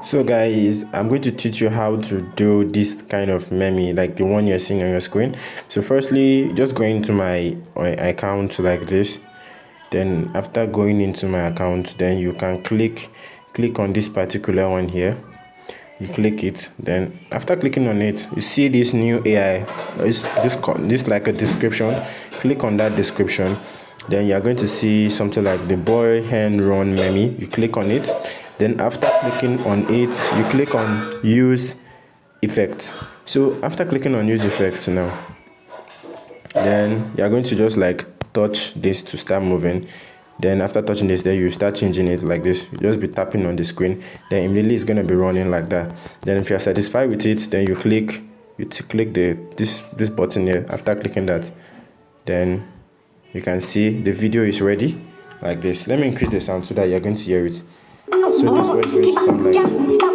So guys, I'm going to teach you how to do this kind of meme, like the one you're seeing on your screen. So firstly, just go into my account like this. Then after going into my account, then you can click on this particular one here. You click it, then after clicking on it, you see this new AI, this like a description. Click on that description, then you're going to see something like the boy hen run meme. You click on it, then after clicking on it, you click on use effect. So after clicking on use effect now, then you're going to just like touch this to start moving. Then after touching this, then you start changing it like this. You just be tapping on the screen, then immediately it's going to be running like that. Then if you're satisfied with it, then you click this button here. After clicking that, then you can see the video is ready like this. Let me increase the sound so that you're going to hear it. So this was going to sound like